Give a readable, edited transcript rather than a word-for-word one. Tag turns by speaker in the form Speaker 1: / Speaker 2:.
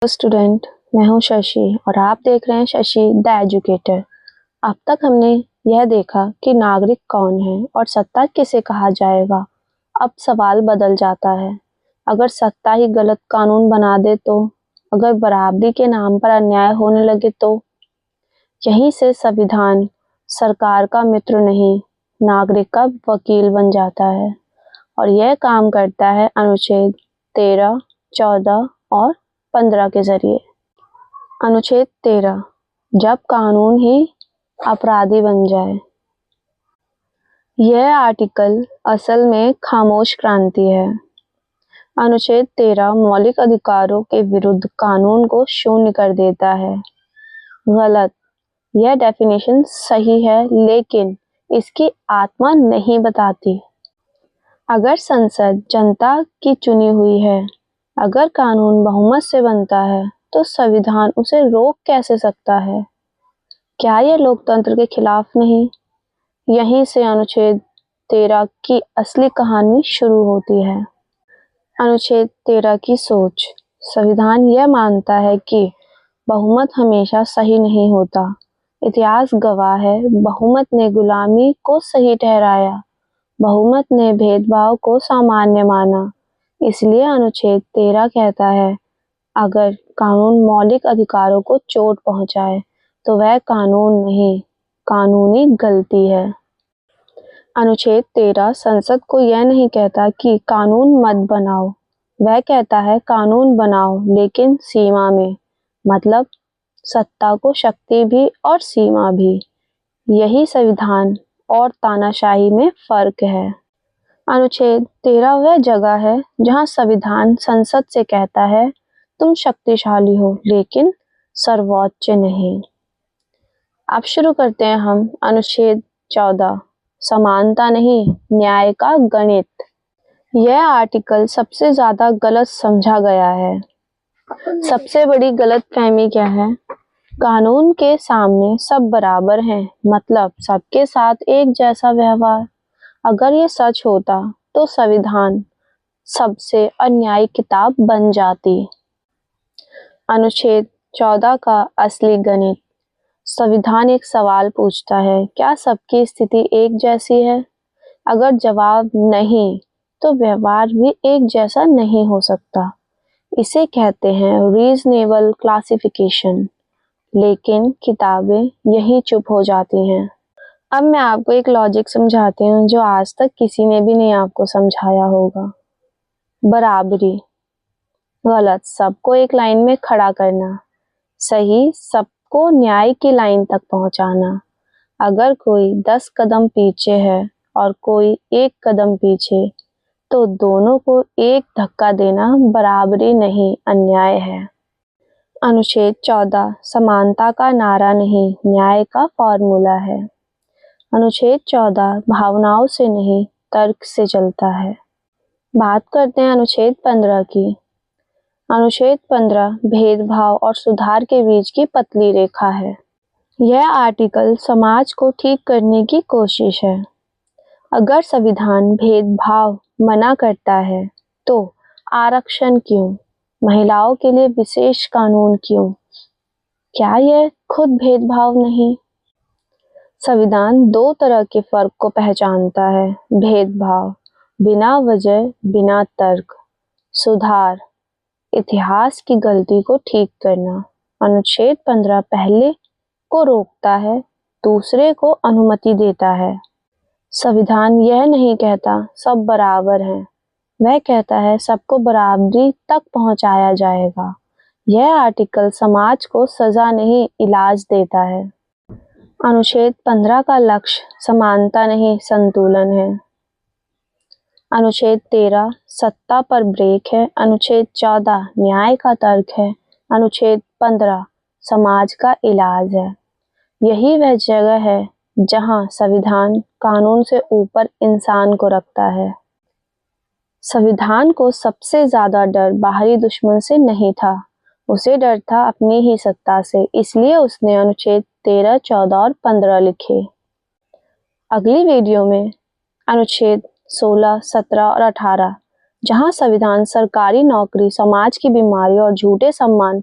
Speaker 1: Student, मैं हूं शशि और आप देख रहे हैं शशि द एजुकेटर। अब तक हमने यह देखा कि नागरिक कौन है और सत्ता किसे कहा जाएगा। अब सवाल बदल जाता है, अगर सत्ता ही गलत कानून बना दे तो, अगर बराबरी के नाम पर अन्याय होने लगे तो। यहीं से संविधान सरकार का मित्र नहीं, नागरिक का वकील बन जाता है और यह काम करता है अनुच्छेद 13, 14 और 15 के जरिए। अनुच्छेद 13, जब कानून ही अपराधी बन जाए। यह आर्टिकल असल में खामोश क्रांति है। अनुच्छेद 13 मौलिक अधिकारों के विरुद्ध कानून को शून्य कर देता है। गलत, यह डेफिनेशन सही है लेकिन इसकी आत्मा नहीं बताती। अगर संसद जनता की चुनी हुई है, अगर कानून बहुमत से बनता है तो संविधान उसे रोक कैसे सकता है? क्या यह लोकतंत्र के खिलाफ नहीं? यहीं से अनुच्छेद 13 की असली कहानी शुरू होती है। अनुच्छेद 13 की सोच। संविधान यह मानता है कि बहुमत हमेशा सही नहीं होता। इतिहास गवाह है, बहुमत ने गुलामी को सही ठहराया, बहुमत ने भेदभाव को सामान्य माना। इसलिए अनुच्छेद 13 कहता है, अगर कानून मौलिक अधिकारों को चोट पहुंचाए तो वह कानून नहीं, कानूनी गलती है। अनुच्छेद 13 संसद को यह नहीं कहता कि कानून मत बनाओ, वह कहता है कानून बनाओ लेकिन सीमा में, मतलब सत्ता को शक्ति भी और सीमा भी। यही संविधान और तानाशाही में फर्क है। अनुच्छेद 13 वह जगह है जहां संविधान संसद से कहता है तुम शक्तिशाली हो लेकिन सर्वोच्च नहीं। अब शुरू करते हैं हम अनुच्छेद 14, समानता नहीं न्याय का गणित। यह आर्टिकल सबसे ज्यादा गलत समझा गया है। सबसे बड़ी गलतफहमी क्या है? कानून के सामने सब बराबर हैं, मतलब सबके साथ एक जैसा व्यवहार। अगर ये सच होता तो संविधान सबसे अन्यायी किताब बन जाती। अनुच्छेद 14 का असली गणित। संविधान एक सवाल पूछता है, क्या सबकी स्थिति एक जैसी है? अगर जवाब नहीं तो व्यवहार भी एक जैसा नहीं हो सकता। इसे कहते हैं रीजनेबल क्लासिफिकेशन। लेकिन किताबें यही चुप हो जाती हैं। अब मैं आपको एक लॉजिक समझाती हूँ जो आज तक किसी ने भी नहीं आपको समझाया होगा। बराबरी। गलत, सबको एक लाइन में खड़ा करना। सही, सबको न्याय की लाइन तक पहुंचाना। अगर कोई 10 कदम पीछे है और कोई 1 कदम पीछे, तो दोनों को एक धक्का देना बराबरी नहीं, अन्याय है। अनुच्छेद 14 समानता का नारा नहीं, न्याय का फॉर्मूला है। अनुच्छेद 14 भावनाओं से नहीं, तर्क से चलता है। बात करते हैं अनुच्छेद 15 की। अनुच्छेद 15 भेदभाव और सुधार के बीच की पतली रेखा है। यह आर्टिकल समाज को ठीक करने की कोशिश है। अगर संविधान भेदभाव मना करता है तो आरक्षण क्यों? महिलाओं के लिए विशेष कानून क्यों? क्या यह खुद भेदभाव नहीं? संविधान 2 तरह के फर्क को पहचानता है, भेदभाव बिना वजह, बिना तर्क, सुधार इतिहास की गलती को ठीक करना। अनुच्छेद 15 पहले को रोकता है, दूसरे को अनुमति देता है। संविधान यह नहीं कहता सब बराबर हैं, वह कहता है सबको बराबरी तक पहुंचाया जाएगा। यह आर्टिकल समाज को सजा नहीं, इलाज देता है। अनुच्छेद 15 का लक्ष्य समानता नहीं, संतुलन है। अनुच्छेद 13 सत्ता पर ब्रेक है। अनुच्छेद 14 न्याय का तर्क है। अनुच्छेद 15 समाज का इलाज है। यही वह जगह है जहां संविधान कानून से ऊपर इंसान को रखता है। संविधान को सबसे ज्यादा डर बाहरी दुश्मन से नहीं था, उसे डर था अपनी ही सत्ता से। इसलिए उसने अनुच्छेद 13, 14 और 15 लिखे। अगली वीडियो में अनुच्छेद 16, 17 और 18, जहां संविधान सरकारी नौकरी, समाज की बीमारी और झूठे सम्मान